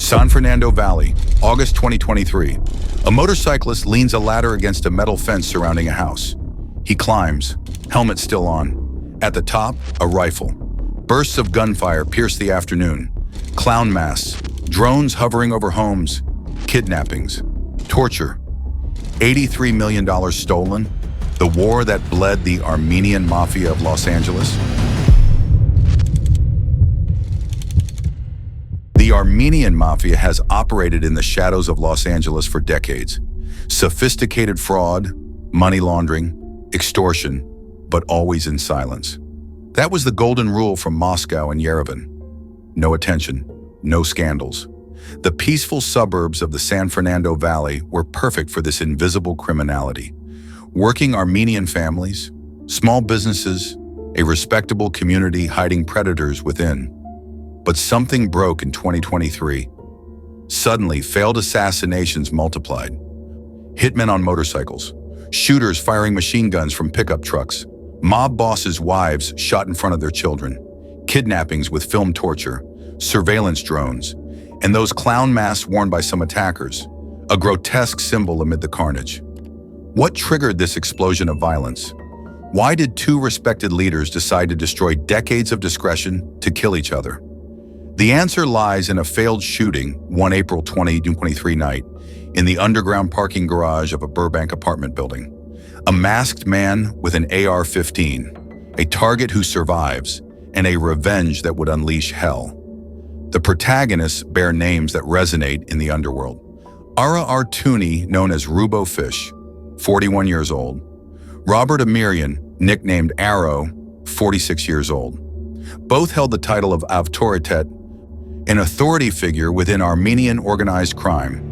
San Fernando Valley, August 2023. A motorcyclist leans a ladder against a metal fence surrounding a house. He climbs, helmet still on. At the top, a rifle. Bursts of gunfire pierce the afternoon. Clown masks, drones hovering over homes, kidnappings, torture. $83 million stolen, the war that bled the Armenian Mafia of Los Angeles. The Armenian Mafia has operated in the shadows of Los Angeles for decades. Sophisticated fraud, money laundering, extortion, but always in silence. That was the golden rule from Moscow and Yerevan. No attention, no scandals. The peaceful suburbs of the San Fernando Valley were perfect for this invisible criminality. Working Armenian families, small businesses, a respectable community hiding predators within. But something broke in 2023. Suddenly, failed assassinations multiplied. Hitmen on motorcycles, shooters firing machine guns from pickup trucks, mob bosses' wives shot in front of their children, kidnappings with filmed torture, surveillance drones, and those clown masks worn by some attackers, a grotesque symbol amid the carnage. What triggered this explosion of violence? Why did two respected leaders decide to destroy decades of discretion to kill each other? The answer lies in a failed shooting one April 2023 night in the underground parking garage of a Burbank apartment building. A masked man with an AR-15, a target who survives, and a revenge that would unleash hell. The protagonists bear names that resonate in the underworld. Ara Artuni, known as Rubo Fish, 41 years old. Robert Amirian, nicknamed Arrow, 46 years old. Both held the title of Avtoritet, an authority figure within Armenian organized crime.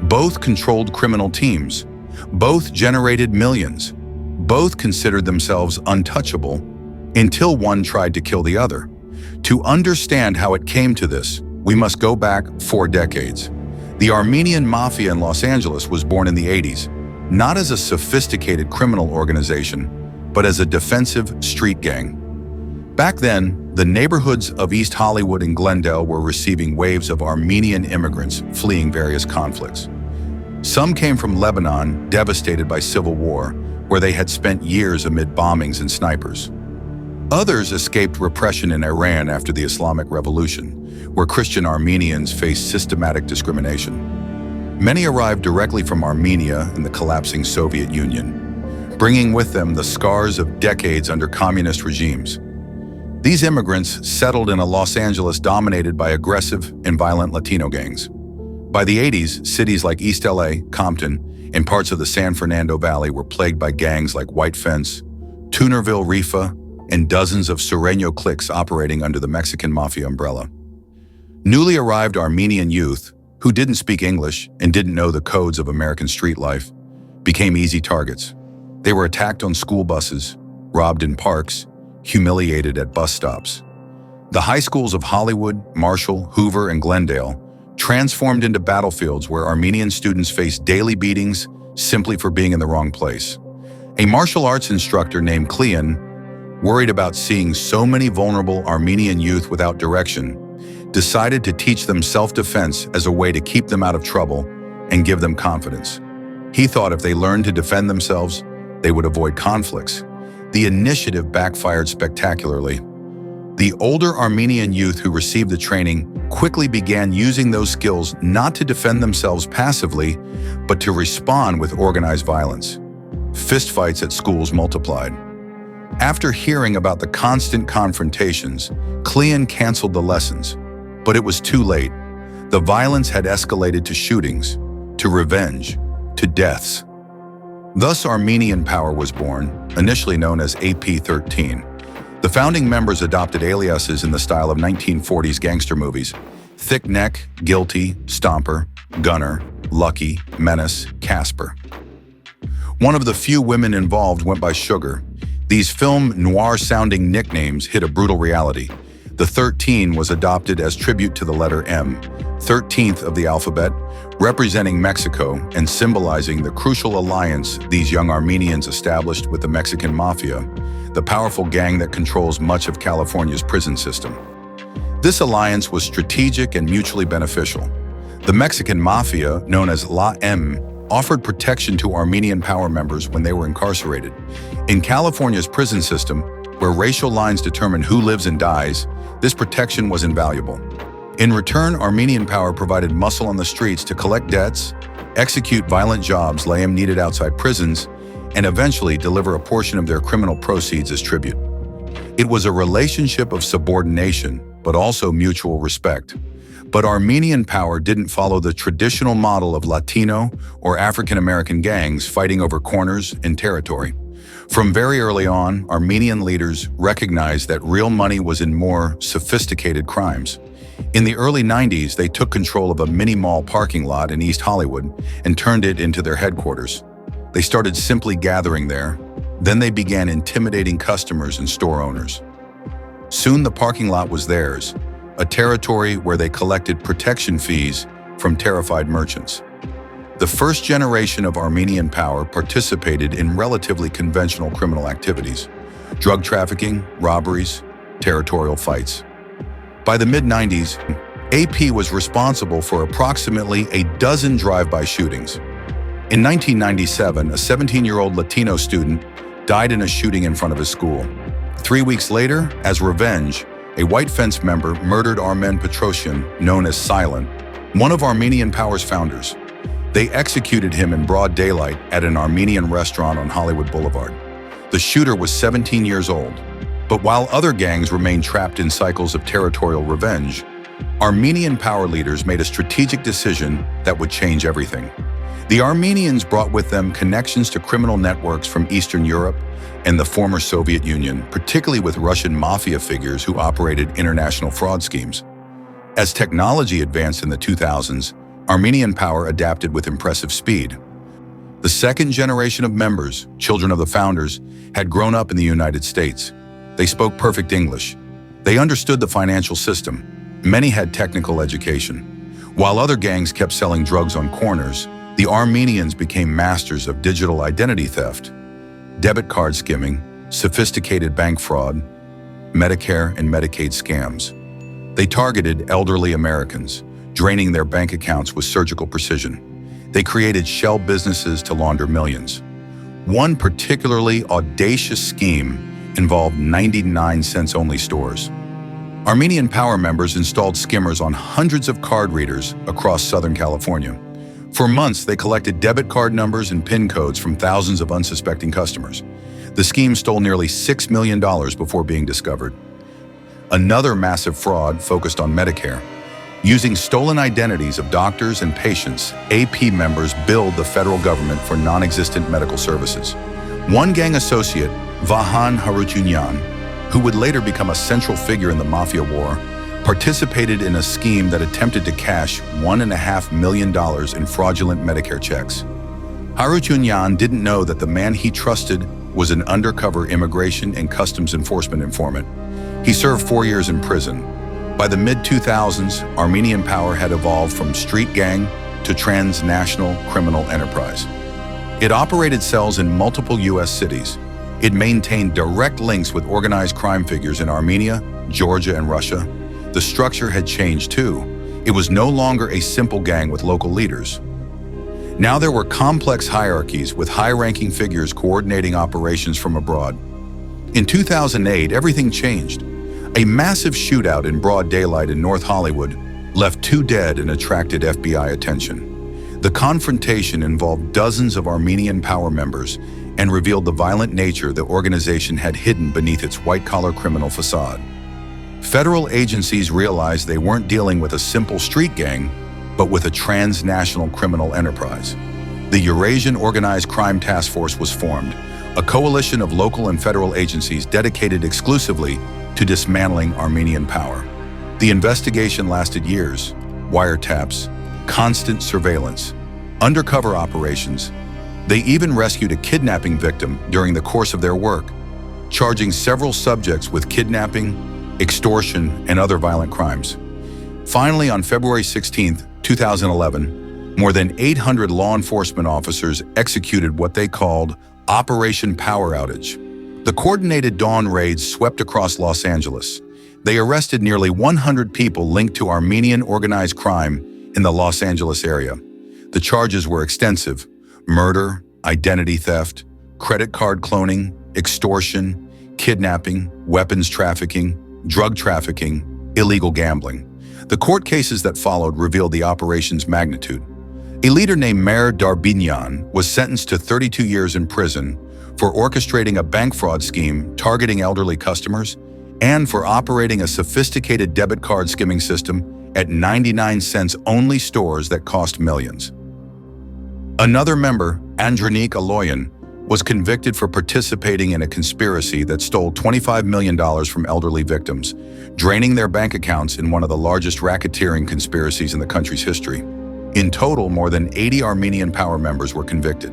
Both controlled criminal teams. Both generated millions. Both considered themselves untouchable until one tried to kill the other. To understand how it came to this, we must go back 4 decades. The Armenian Mafia in Los Angeles was born in the 80s, not as a sophisticated criminal organization, but as a defensive street gang. Back then, the neighborhoods of East Hollywood and Glendale were receiving waves of Armenian immigrants fleeing various conflicts. Some came from Lebanon, devastated by civil war, where they had spent years amid bombings and snipers. Others escaped repression in Iran after the Islamic Revolution, where Christian Armenians faced systematic discrimination. Many arrived directly from Armenia and the collapsing Soviet Union, bringing with them the scars of decades under communist regimes. These immigrants settled in a Los Angeles dominated by aggressive and violent Latino gangs. By the 80s, cities like East LA, Compton, and parts of the San Fernando Valley were plagued by gangs like White Fence, Tunerville Rifa, and dozens of Sureño cliques operating under the Mexican Mafia umbrella. Newly arrived Armenian youth, who didn't speak English and didn't know the codes of American street life, became easy targets. They were attacked on school buses, robbed in parks, humiliated at bus stops. The high schools of Hollywood, Marshall, Hoover, and Glendale transformed into battlefields where Armenian students faced daily beatings simply for being in the wrong place. A martial arts instructor named Cleon, worried about seeing so many vulnerable Armenian youth without direction, decided to teach them self-defense as a way to keep them out of trouble and give them confidence. He thought if they learned to defend themselves, they would avoid conflicts. The initiative backfired spectacularly. The older Armenian youth who received the training quickly began using those skills not to defend themselves passively, but to respond with organized violence. Fistfights at schools multiplied. After hearing about the constant confrontations, Cleon canceled the lessons, but it was too late. The violence had escalated to shootings, to revenge, to deaths. Thus, Armenian Power was born, initially known as AP-13. The founding members adopted aliases in the style of 1940s gangster movies: Thick Neck, Guilty, Stomper, Gunner, Lucky, Menace, Casper. One of the few women involved went by Sugar. These film noir-sounding nicknames hit a brutal reality. The 13 was adopted as tribute to the letter M, 13th of the alphabet, representing Mexico and symbolizing the crucial alliance these young Armenians established with the Mexican Mafia, the powerful gang that controls much of California's prison system. This alliance was strategic and mutually beneficial. The Mexican Mafia, known as La M, offered protection to Armenian power members when they were incarcerated. In California's prison system, where racial lines determine who lives and dies, this protection was invaluable. In return, Armenian power provided muscle on the streets to collect debts, execute violent jobs La M needed outside prisons, and eventually deliver a portion of their criminal proceeds as tribute. It was a relationship of subordination, but also mutual respect. But Armenian power didn't follow the traditional model of Latino or African-American gangs fighting over corners and territory. From very early on, Armenian leaders recognized that real money was in more sophisticated crimes. In the early 90s, they took control of a mini-mall parking lot in East Hollywood and turned it into their headquarters. They started simply gathering there. Then they began intimidating customers and store owners. Soon the parking lot was theirs, a territory where they collected protection fees from terrified merchants. The first generation of Armenian power participated in relatively conventional criminal activities: drug trafficking, robberies, territorial fights. By the mid-90s, AP was responsible for approximately a dozen drive-by shootings. In 1997, a 17-year-old Latino student died in a shooting in front of his school. 3 weeks later, as revenge, a white fence member murdered Armen Petrosyan, known as Silent, one of Armenian Power's founders. They executed him in broad daylight at an Armenian restaurant on Hollywood Boulevard. The shooter was 17 years old. But while other gangs remained trapped in cycles of territorial revenge, Armenian power leaders made a strategic decision that would change everything. The Armenians brought with them connections to criminal networks from Eastern Europe and the former Soviet Union, particularly with Russian mafia figures who operated international fraud schemes. As technology advanced in the 2000s, Armenian power adapted with impressive speed. The second generation of members, children of the founders, had grown up in the United States. They spoke perfect English. They understood the financial system. Many had technical education. While other gangs kept selling drugs on corners, the Armenians became masters of digital identity theft, debit card skimming, sophisticated bank fraud, Medicare and Medicaid scams. They targeted elderly Americans, draining their bank accounts with surgical precision. They created shell businesses to launder millions. One particularly audacious scheme involved 99-cents-only stores. Armenian power members installed skimmers on hundreds of card readers across Southern California. For months, they collected debit card numbers and PIN codes from thousands of unsuspecting customers. The scheme stole nearly $6 million before being discovered. Another massive fraud focused on Medicare. Using stolen identities of doctors and patients, AP members billed the federal government for non-existent medical services. One gang associate, Vahan Harutyunyan, who would later become a central figure in the Mafia war, participated in a scheme that attempted to cash $1.5 million in fraudulent Medicare checks. Harutyunyan didn't know that the man he trusted was an undercover immigration and customs enforcement informant. He served 4 years in prison. By the mid-2000s, Armenian power had evolved from street gang to transnational criminal enterprise. It operated cells in multiple U.S. cities. It maintained direct links with organized crime figures in Armenia, Georgia, and Russia. The structure had changed too. It was no longer a simple gang with local leaders. Now there were complex hierarchies with high-ranking figures coordinating operations from abroad. In 2008, everything changed. A massive shootout in broad daylight in North Hollywood left 2 dead and attracted FBI attention. The confrontation involved dozens of Armenian power members and revealed the violent nature the organization had hidden beneath its white-collar criminal facade. Federal agencies realized they weren't dealing with a simple street gang, but with a transnational criminal enterprise. The Eurasian Organized Crime Task Force was formed, a coalition of local and federal agencies dedicated exclusively to dismantling Armenian power. The investigation lasted years: wiretaps, constant surveillance, undercover operations. They even rescued a kidnapping victim during the course of their work, charging several subjects with kidnapping, extortion, and other violent crimes. Finally, on February 16, 2011, more than 800 law enforcement officers executed what they called Operation Power Outage. The coordinated dawn raids swept across Los Angeles. They arrested nearly 100 people linked to Armenian organized crime in the Los Angeles area. The charges were extensive: murder, identity theft, credit card cloning, extortion, kidnapping, weapons trafficking, drug trafficking, illegal gambling. The court cases that followed revealed the operation's magnitude. A leader named Mayor Darbignan was sentenced to 32 years in prison for orchestrating a bank fraud scheme targeting elderly customers and for operating a sophisticated debit card skimming system at 99-cents only stores that cost millions. Another member, Andronique Aloyan, was convicted for participating in a conspiracy that stole $25 million from elderly victims, draining their bank accounts in one of the largest racketeering conspiracies in the country's history. In total, more than 80 Armenian power members were convicted.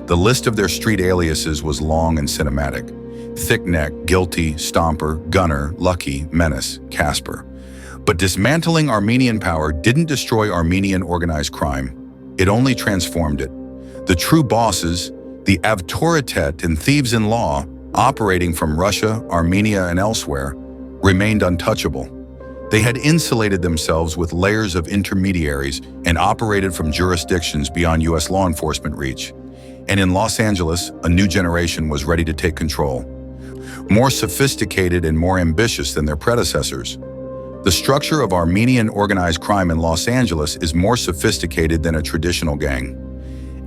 The list of their street aliases was long and cinematic: Thickneck, Guilty, Stomper, Gunner, Lucky, Menace, Casper. But dismantling Armenian power didn't destroy Armenian organized crime. It only transformed it. The true bosses, the avtoritet and thieves-in-law, operating from Russia, Armenia, and elsewhere, remained untouchable. They had insulated themselves with layers of intermediaries and operated from jurisdictions beyond U.S. law enforcement reach. And in Los Angeles, a new generation was ready to take control. More sophisticated and more ambitious than their predecessors. The structure of Armenian organized crime in Los Angeles is more sophisticated than a traditional gang.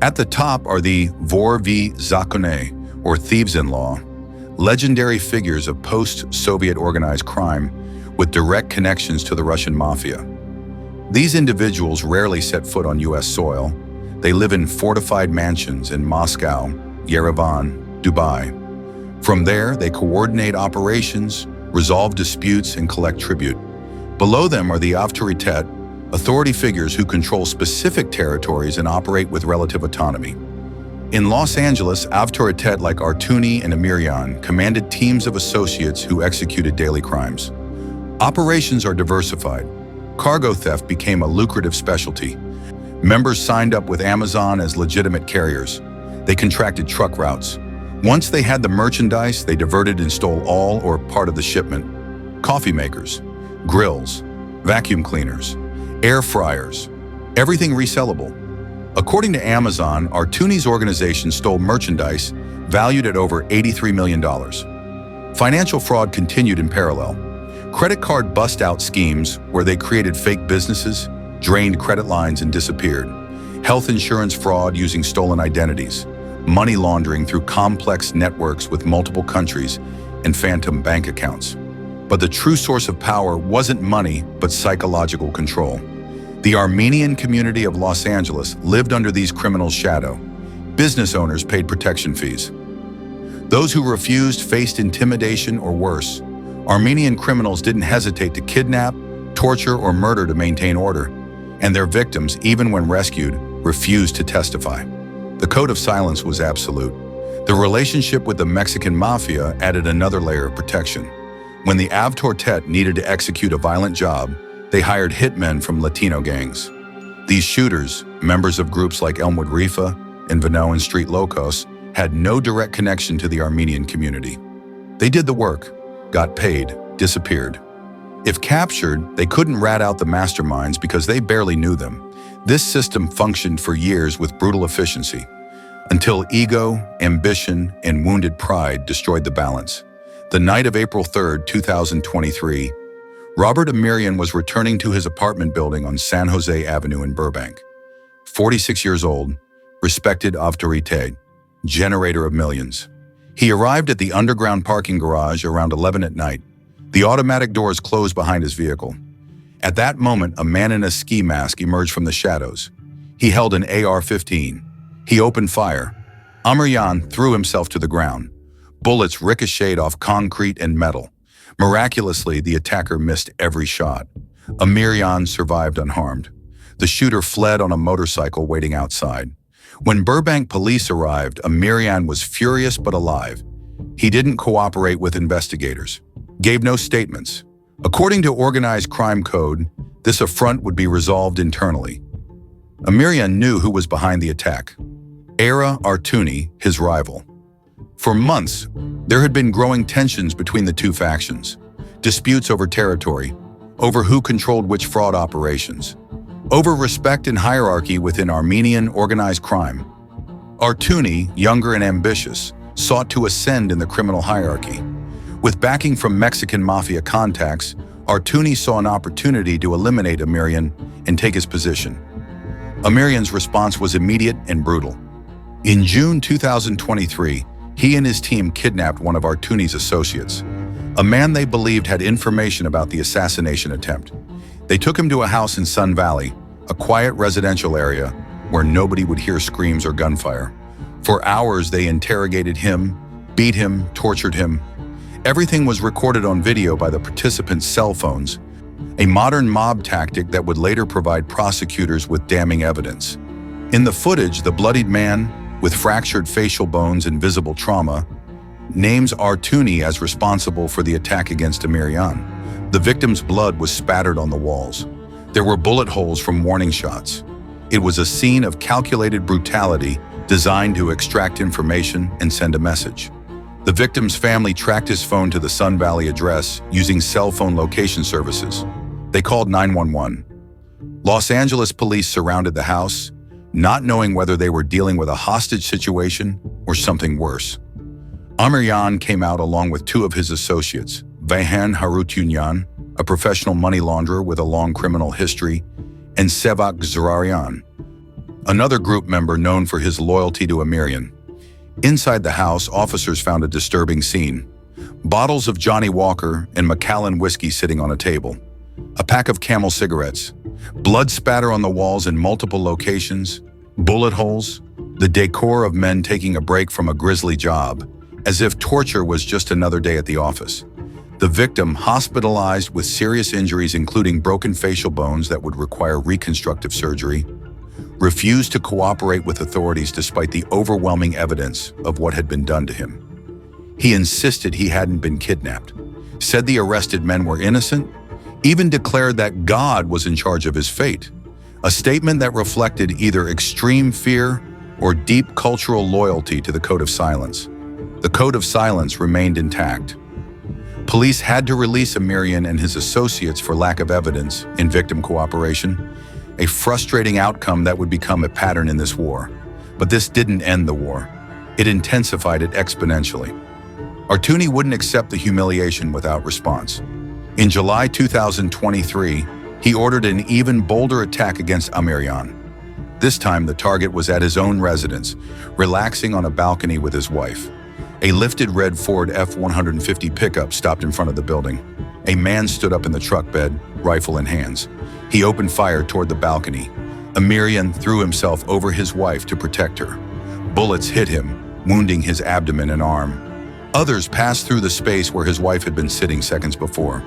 At the top are the Vorvi Zakone, or thieves-in-law, legendary figures of post-Soviet organized crime with direct connections to the Russian Mafia. These individuals rarely set foot on U.S. soil. They live in fortified mansions in Moscow, Yerevan, Dubai. From there, they coordinate operations, resolve disputes, and collect tribute. Below them are the avtoritet, authority figures who control specific territories and operate with relative autonomy. In Los Angeles, avtoritet like Artuni and Amirian commanded teams of associates who executed daily crimes. Operations are diversified. Cargo theft became a lucrative specialty. Members signed up with Amazon as legitimate carriers. They contracted truck routes. Once they had the merchandise, they diverted and stole all or part of the shipment. Coffee makers, grills, vacuum cleaners, air fryers, everything resellable. According to Amazon, Artuni's organization stole merchandise valued at over $83 million. Financial fraud continued in parallel. Credit card bust-out schemes where they created fake businesses, drained credit lines, and disappeared. Health insurance fraud using stolen identities. Money laundering through complex networks with multiple countries and phantom bank accounts. But the true source of power wasn't money, but psychological control. The Armenian community of Los Angeles lived under these criminals' shadow. Business owners paid protection fees. Those who refused faced intimidation or worse. Armenian criminals didn't hesitate to kidnap, torture, or murder to maintain order. And their victims, even when rescued, refused to testify. The code of silence was absolute. The relationship with the Mexican Mafia added another layer of protection. When the avtoritet needed to execute a violent job, they hired hitmen from Latino gangs. These shooters, members of groups like Elmwood Rifa and Vano and Street Locos, had no direct connection to the Armenian community. They did the work, got paid, disappeared. If captured, they couldn't rat out the masterminds because they barely knew them. This system functioned for years with brutal efficiency, until ego, ambition, and wounded pride destroyed the balance. The night of April 3, 2023, Robert Amirian was returning to his apartment building on San Jose Avenue in Burbank. 46 years old, respected autorité, generator of millions. He arrived at the underground parking garage around 11 at night. The automatic doors closed behind his vehicle. At that moment, a man in a ski mask emerged from the shadows. He held an AR-15. He opened fire. Amirian threw himself to the ground. Bullets ricocheted off concrete and metal. Miraculously, the attacker missed every shot. Amirian survived unharmed. The shooter fled on a motorcycle waiting outside. When Burbank police arrived, Amirian was furious but alive. He didn't cooperate with investigators, gave no statements. According to organized crime code, this affront would be resolved internally. Amirian knew who was behind the attack. Era Artuni, his rival. For months, there had been growing tensions between the two factions, disputes over territory, over who controlled which fraud operations. Over respect and hierarchy within Armenian organized crime. Artuni, younger and ambitious, sought to ascend in the criminal hierarchy. With backing from Mexican Mafia contacts, Artuni saw an opportunity to eliminate Armenian and take his position. Armenian's response was immediate and brutal. In June 2023, he and his team kidnapped one of Artuni's associates, a man they believed had information about the assassination attempt. They took him to a house in Sun Valley, a quiet residential area where nobody would hear screams or gunfire. For hours, they interrogated him, beat him, tortured him. Everything was recorded on video by the participants' cell phones, a modern mob tactic that would later provide prosecutors with damning evidence. In the footage, the bloodied man, with fractured facial bones and visible trauma, names Artuni as responsible for the attack against Armenian. The victim's blood was spattered on the walls. There were bullet holes from warning shots. It was a scene of calculated brutality designed to extract information and send a message. The victim's family tracked his phone to the Sun Valley address using cell phone location services. They called 911. Los Angeles police surrounded the house, not knowing whether they were dealing with a hostage situation or something worse. Armenian came out along with two of his associates, Vahan Harutyunyan, a professional money launderer with a long criminal history, and Sevak Zararian, another group member known for his loyalty to Armenian. Inside the house, officers found a disturbing scene. Bottles of Johnny Walker and Macallan whiskey sitting on a table. A pack of Camel cigarettes. Blood spatter on the walls in multiple locations. Bullet holes. The decor of men taking a break from a grisly job, as if torture was just another day at the office. The victim, hospitalized with serious injuries including broken facial bones that would require reconstructive surgery, refused to cooperate with authorities despite the overwhelming evidence of what had been done to him. He insisted he hadn't been kidnapped, said the arrested men were innocent, even declared that God was in charge of his fate, a statement that reflected either extreme fear or deep cultural loyalty to the Code of Silence. The Code of Silence remained intact. Police had to release Armenian and his associates for lack of evidence in victim cooperation, a frustrating outcome that would become a pattern in this war. But this didn't end the war. It intensified it exponentially. Artuni wouldn't accept the humiliation without response. In July 2023, he ordered an even bolder attack against Armenian. This time, the target was at his own residence, relaxing on a balcony with his wife. A lifted red Ford F-150 pickup stopped in front of the building. A man stood up in the truck bed, rifle in hands. He opened fire toward the balcony. Armenian threw himself over his wife to protect her. Bullets hit him, wounding his abdomen and arm. Others passed through the space where his wife had been sitting seconds before.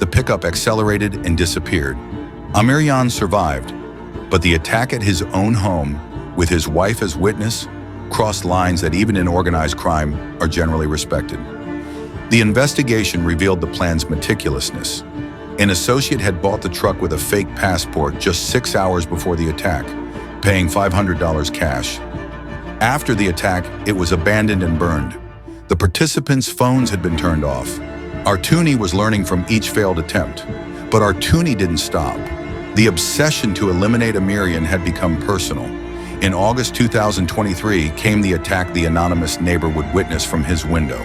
The pickup accelerated and disappeared. Armenian survived, but the attack at his own home, with his wife as witness, crossed lines that even in organized crime are generally respected. The investigation revealed the plan's meticulousness. An associate had bought the truck with a fake passport just 6 hours before the attack, paying $500 cash. After the attack, it was abandoned and burned. The participants' phones had been turned off. Artuni was learning from each failed attempt, but Artuni didn't stop. The obsession to eliminate Armenian had become personal. In August 2023 came the attack the anonymous neighbor would witness from his window.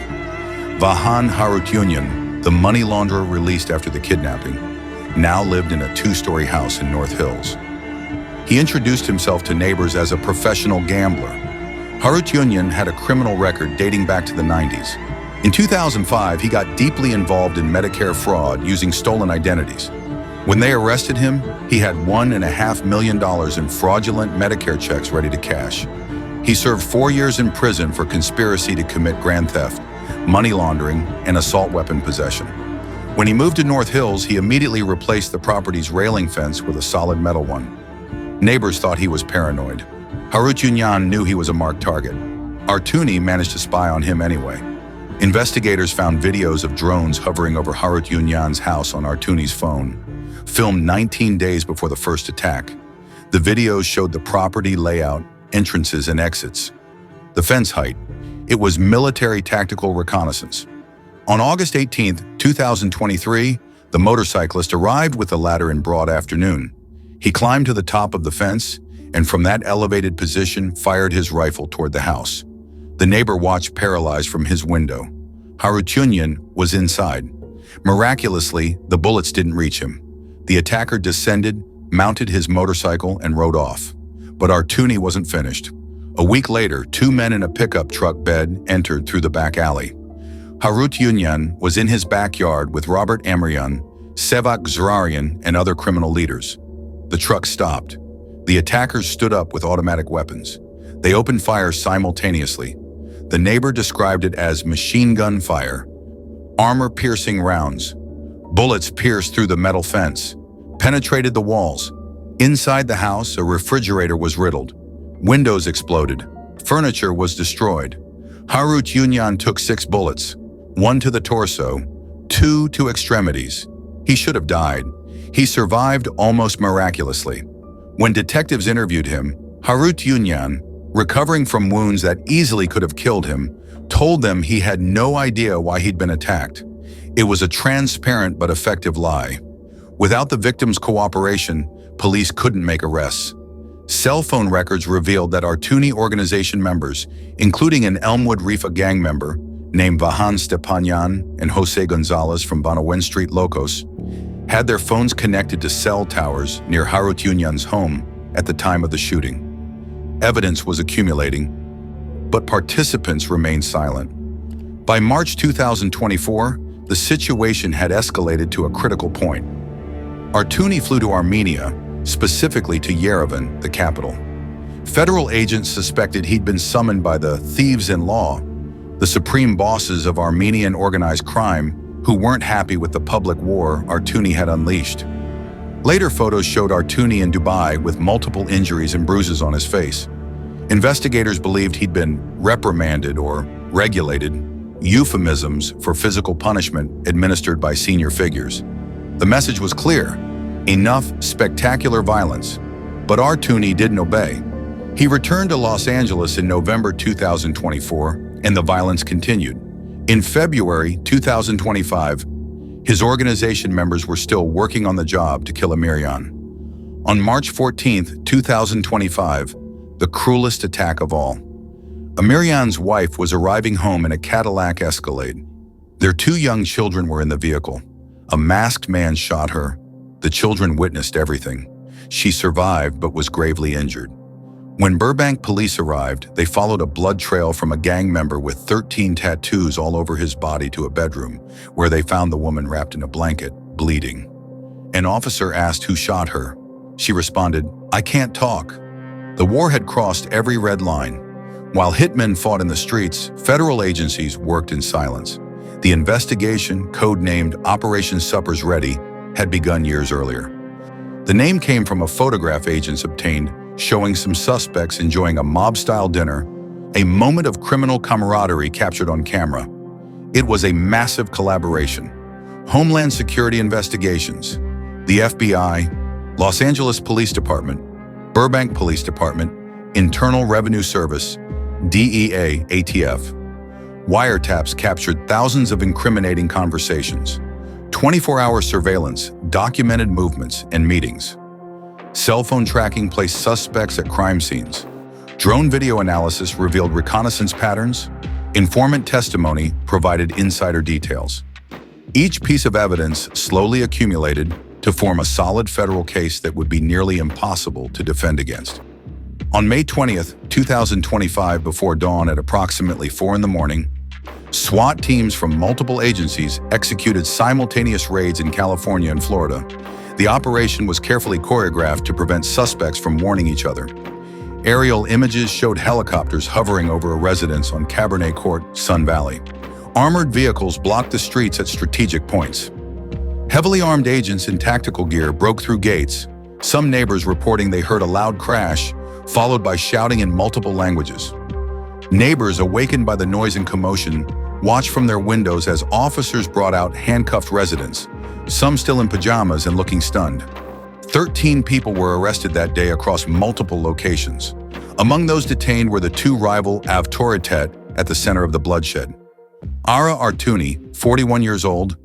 Vahan Harutyunyan, the money launderer released after the kidnapping, now lived in a 2-story house in North Hills. He introduced himself to neighbors as a professional gambler. Harutyunyan had a criminal record dating back to the 90s. In 2005, he got deeply involved in Medicare fraud using stolen identities. When they arrested him, he had $1.5 million in fraudulent Medicare checks ready to cash. He served 4 years in prison for conspiracy to commit grand theft, money laundering, and assault weapon possession. When he moved to North Hills, he immediately replaced the property's railing fence with a solid metal one. Neighbors thought he was paranoid. Harutyunyan knew he was a marked target. Artuni managed to spy on him anyway. Investigators found videos of drones hovering over Harutyunyan's house on Artuni's phone, filmed 19 days before the first attack. The videos showed the property layout, entrances, and exits. The fence height. It was military tactical reconnaissance. On August 18, 2023, the motorcyclist arrived with the ladder in broad afternoon. He climbed to the top of the fence and from that elevated position fired his rifle toward the house. The neighbor watched paralyzed from his window. Harutyunyan was inside. Miraculously, the bullets didn't reach him. The attacker descended, mounted his motorcycle, and rode off. But Artuni wasn't finished. A week later, 2 men in a pickup truck bed entered through the back alley. Harutyunyan was in his backyard with Robert Amryan, Sevak Zrarian, and other criminal leaders. The truck stopped. The attackers stood up with automatic weapons. They opened fire simultaneously. The neighbor described it as machine gun fire. Armor-piercing rounds. Bullets pierced through the metal fence, penetrated the walls. Inside the house, a refrigerator was riddled. Windows exploded. Furniture was destroyed. Harutyunyan took 6 bullets, 1 to the torso, 2 to extremities. He should have died. He survived almost miraculously. When detectives interviewed him, Harutyunyan, recovering from wounds that easily could have killed him, told them he had no idea why he'd been attacked. It was a transparent but effective lie. Without the victim's cooperation, police couldn't make arrests. Cell phone records revealed that Artuni organization members, including an Elmwood Rifa gang member named Vahan Stepanyan and Jose Gonzalez from Banawin Street Locos, had their phones connected to cell towers near Harutyunyan's home at the time of the shooting. Evidence was accumulating, but participants remained silent. By March 2024, the situation had escalated to a critical point. Artuni flew to Armenia, specifically to Yerevan, the capital. Federal agents suspected he'd been summoned by the thieves-in-law, the supreme bosses of Armenian organized crime, who weren't happy with the public war Artuni had unleashed. Later photos showed Artuni in Dubai with multiple injuries and bruises on his face. Investigators believed he'd been reprimanded or regulated, euphemisms for physical punishment administered by senior figures. The message was clear: enough spectacular violence. But Artuni didn't obey. He returned to Los Angeles in November 2024, and the violence continued. In February 2025, his organization members were still working on the job to kill Amryan. On March 14, 2025, the cruelest attack of all. Amryan's wife was arriving home in a Cadillac Escalade. Their 2 young children were in the vehicle. A masked man shot her. The children witnessed everything. She survived but was gravely injured. When Burbank police arrived, they followed a blood trail from a gang member with 13 tattoos all over his body to a bedroom, where they found the woman wrapped in a blanket, bleeding. An officer asked who shot her. She responded, "I can't talk." The war had crossed every red line. While hitmen fought in the streets, federal agencies worked in silence. The investigation, codenamed Operation Supper's Ready, had begun years earlier. The name came from a photograph agents obtained showing some suspects enjoying a mob-style dinner, a moment of criminal camaraderie captured on camera. It was a massive collaboration. Homeland Security investigations, the FBI, Los Angeles Police Department, Burbank Police Department, Internal Revenue Service, DEA, ATF. Wiretaps captured thousands of incriminating conversations. 24-hour surveillance documented movements and meetings. Cell phone tracking placed suspects at crime scenes. Drone video analysis revealed reconnaissance patterns. Informant testimony provided insider details. Each piece of evidence slowly accumulated to form a solid federal case that would be nearly impossible to defend against. On May 20th, 2025, before dawn at approximately 4 in the morning, SWAT teams from multiple agencies executed simultaneous raids in California and Florida. The operation was carefully choreographed to prevent suspects from warning each other. Aerial images showed helicopters hovering over a residence on Cabernet Court, Sun Valley. Armored vehicles blocked the streets at strategic points. Heavily armed agents in tactical gear broke through gates, some neighbors reporting they heard a loud crash, followed by shouting in multiple languages. Neighbors, awakened by the noise and commotion, watched from their windows as officers brought out handcuffed residents, some still in pajamas and looking stunned. 13 people were arrested that day across multiple locations. Among those detained were the 2 rival autoritet at the center of the bloodshed. Ara Artuni, 41 years old,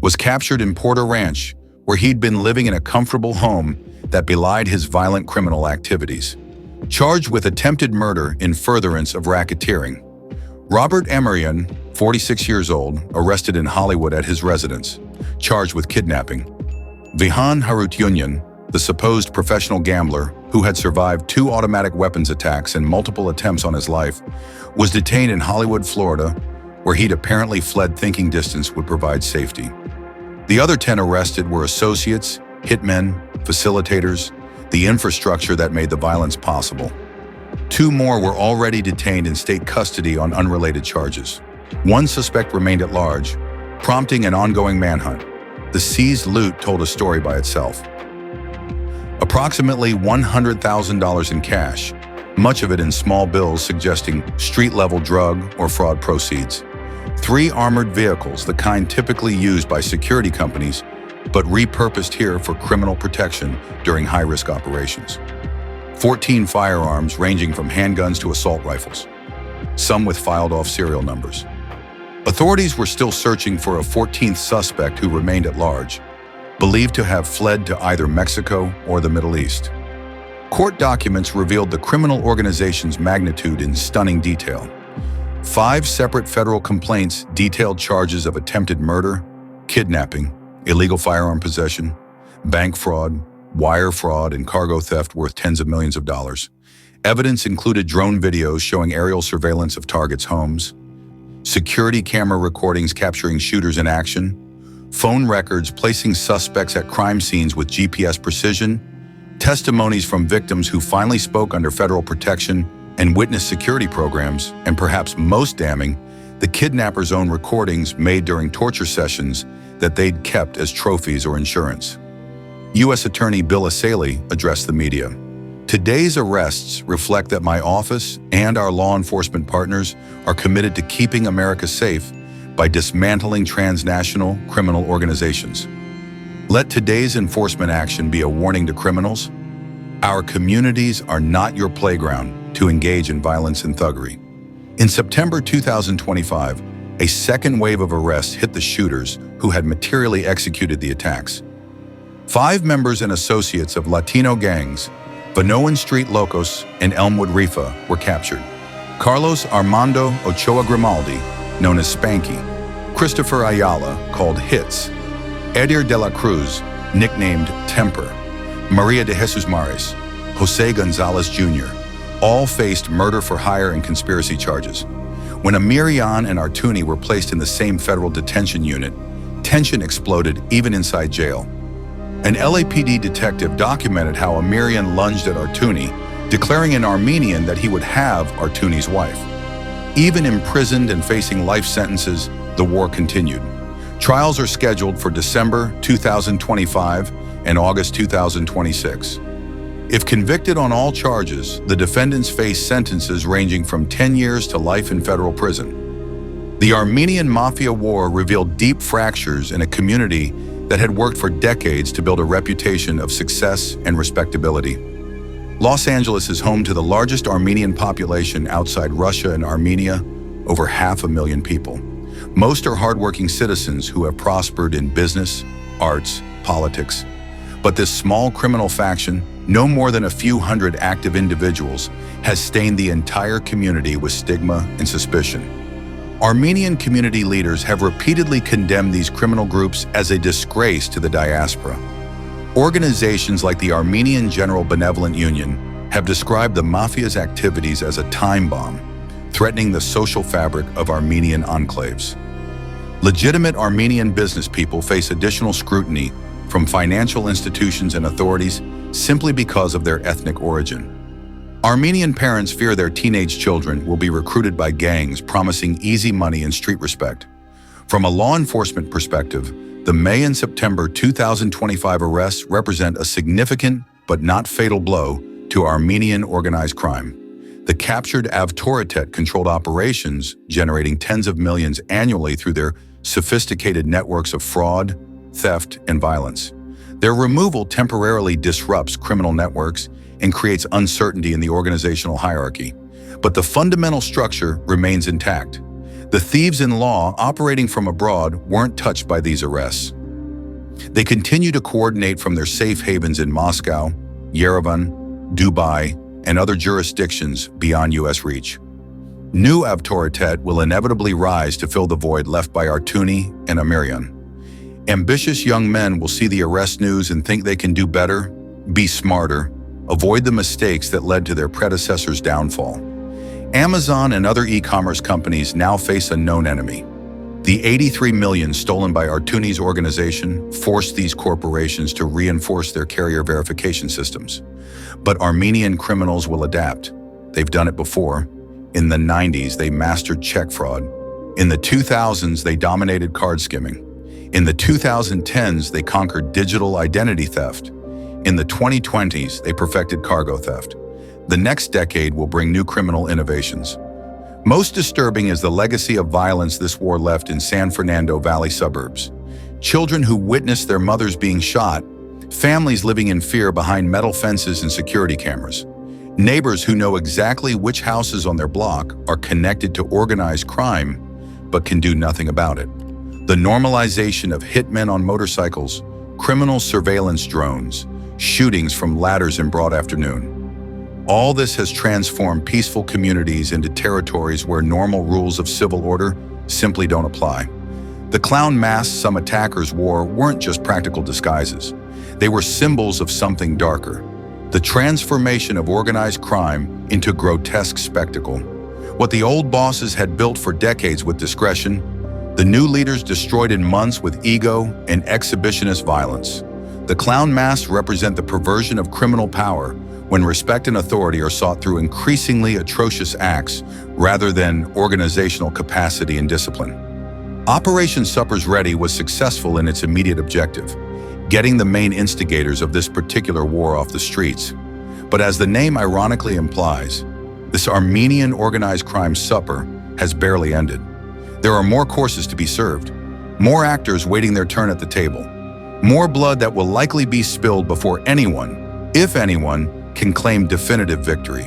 was captured in Porter Ranch, where he'd been living in a comfortable home that belied his violent criminal activities. Charged with attempted murder in furtherance of racketeering. Robert Emerian, 46 years old, arrested in Hollywood at his residence, charged with kidnapping. Vihan Harutyunyan, the supposed professional gambler who had survived 2 automatic weapons attacks and multiple attempts on his life, was detained in Hollywood, Florida, where he'd apparently fled thinking distance would provide safety. The other 10 arrested were associates, hitmen, facilitators, the infrastructure that made the violence possible. 2 more were already detained in state custody on unrelated charges. 1 suspect remained at large, prompting an ongoing manhunt. The seized loot told a story by itself. Approximately $100,000 in cash, much of it in small bills suggesting street-level drug or fraud proceeds. 3 armored vehicles, the kind typically used by security companies, but repurposed here for criminal protection during high-risk operations. 14 firearms ranging from handguns to assault rifles, some with filed-off serial numbers. Authorities were still searching for a 14th suspect who remained at large, believed to have fled to either Mexico or the Middle East. Court documents revealed the criminal organization's magnitude in stunning detail. 5 separate federal complaints detailed charges of attempted murder, kidnapping, illegal firearm possession, bank fraud, wire fraud, and cargo theft worth tens of millions of dollars. Evidence included drone videos showing aerial surveillance of targets' homes, security camera recordings capturing shooters in action, phone records placing suspects at crime scenes with GPS precision, testimonies from victims who finally spoke under federal protection and witnessed security programs, and perhaps most damning, the kidnappers' own recordings made during torture sessions that they'd kept as trophies or insurance. U.S. Attorney Bill Assaley addressed the media. Today's arrests reflect that my office and our law enforcement partners are committed to keeping America safe by dismantling transnational criminal organizations. Let today's enforcement action be a warning to criminals. Our communities are not your playground to engage in violence and thuggery. In September 2025, a second wave of arrests hit the shooters who had materially executed the attacks. 5 members and associates of Latino gangs, Vanoan Street Locos and Elmwood Rifa, were captured. Carlos Armando Ochoa Grimaldi, known as Spanky, Christopher Ayala, called Hits, Edir de la Cruz, nicknamed Temper, Maria de Jesus Mares, Jose Gonzalez Jr., all faced murder for hire and conspiracy charges. When Emerian and Artuni were placed in the same federal detention unit, tension exploded even inside jail. An LAPD detective documented how Emerian lunged at Artuni, declaring in Armenian that he would have Artuni's wife. Even imprisoned and facing life sentences, the war continued. Trials are scheduled for December 2025 and August 2026. If convicted on all charges, the defendants face sentences ranging from 10 years to life in federal prison. The Armenian Mafia war revealed deep fractures in a community that had worked for decades to build a reputation of success and respectability. Los Angeles is home to the largest Armenian population outside Russia and Armenia, over 500,000 people. Most are hardworking citizens who have prospered in business, arts, politics. But this small criminal faction, no more than a few hundred active individuals, has stained the entire community with stigma and suspicion. Armenian community leaders have repeatedly condemned these criminal groups as a disgrace to the diaspora. Organizations like the Armenian General Benevolent Union have described the mafia's activities as a time bomb, threatening the social fabric of Armenian enclaves. Legitimate Armenian business people face additional scrutiny from financial institutions and authorities simply because of their ethnic origin. Armenian parents fear their teenage children will be recruited by gangs promising easy money and street respect. From a law enforcement perspective, the May and September 2025 arrests represent a significant but not fatal blow to Armenian organized crime. The captured Avtoritet-controlled operations, generating tens of millions annually through their sophisticated networks of fraud, theft, and violence. Their removal temporarily disrupts criminal networks and creates uncertainty in the organizational hierarchy. But the fundamental structure remains intact. The thieves in law operating from abroad weren't touched by these arrests. They continue to coordinate from their safe havens in Moscow, Yerevan, Dubai, and other jurisdictions beyond U.S. reach. New authorities will inevitably rise to fill the void left by Artuni and Armenian. Ambitious young men will see the arrest news and think they can do better, be smarter, avoid the mistakes that led to their predecessors' downfall. Amazon and other e-commerce companies now face a known enemy. The 83 million stolen by Artuni's organization forced these corporations to reinforce their carrier verification systems. But Armenian criminals will adapt. They've done it before. In the 90s, they mastered check fraud. In the 2000s, they dominated card skimming. In the 2010s, they conquered digital identity theft. In the 2020s, they perfected cargo theft. The next decade will bring new criminal innovations. Most disturbing is the legacy of violence this war left in San Fernando Valley suburbs. Children who witnessed their mothers being shot, families living in fear behind metal fences and security cameras, neighbors who know exactly which houses on their block are connected to organized crime but can do nothing about it. The normalization of hitmen on motorcycles, criminal surveillance drones, shootings from ladders in broad afternoon. All this has transformed peaceful communities into territories where normal rules of civil order simply don't apply. The clown masks some attackers wore weren't just practical disguises. They were symbols of something darker. The transformation of organized crime into grotesque spectacle. What the old bosses had built for decades with discretion, the new leaders destroyed in months with ego and exhibitionist violence. The clown masks represent the perversion of criminal power when respect and authority are sought through increasingly atrocious acts rather than organizational capacity and discipline. Operation Supper's Ready was successful in its immediate objective, getting the main instigators of this particular war off the streets. But as the name ironically implies, this Armenian organized crime supper has barely ended. There are more courses to be served, more actors waiting their turn at the table, more blood that will likely be spilled before anyone, if anyone, can claim definitive victory.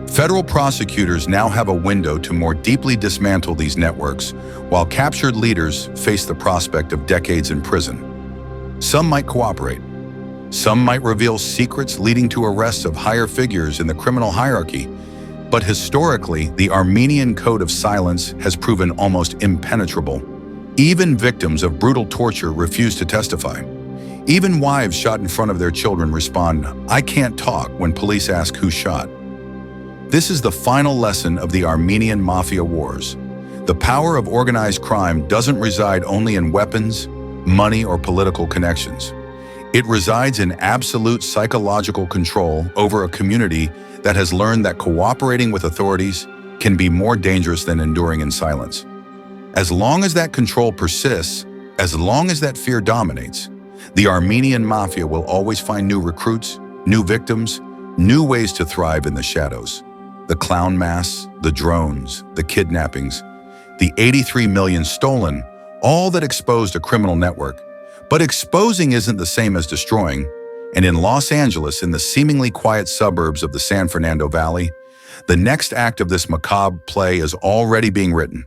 Federal prosecutors now have a window to more deeply dismantle these networks, while captured leaders face the prospect of decades in prison. Some might cooperate. Some might reveal secrets leading to arrests of higher figures in the criminal hierarchy. But historically, the Armenian code of silence has proven almost impenetrable. Even victims of brutal torture refuse to testify. Even wives shot in front of their children respond, "I can't talk," when police ask who shot. This is the final lesson of the Armenian Mafia wars. The power of organized crime doesn't reside only in weapons, money, or political connections. It resides in absolute psychological control over a community that has learned that cooperating with authorities can be more dangerous than enduring in silence. As long as that control persists, as long as that fear dominates, the Armenian Mafia will always find new recruits, new victims, new ways to thrive in the shadows. The clown masks, the drones, the kidnappings, the 83 million stolen, all that exposed a criminal network. But exposing isn't the same as destroying. And in Los Angeles, in the seemingly quiet suburbs of the San Fernando Valley, the next act of this macabre play is already being written.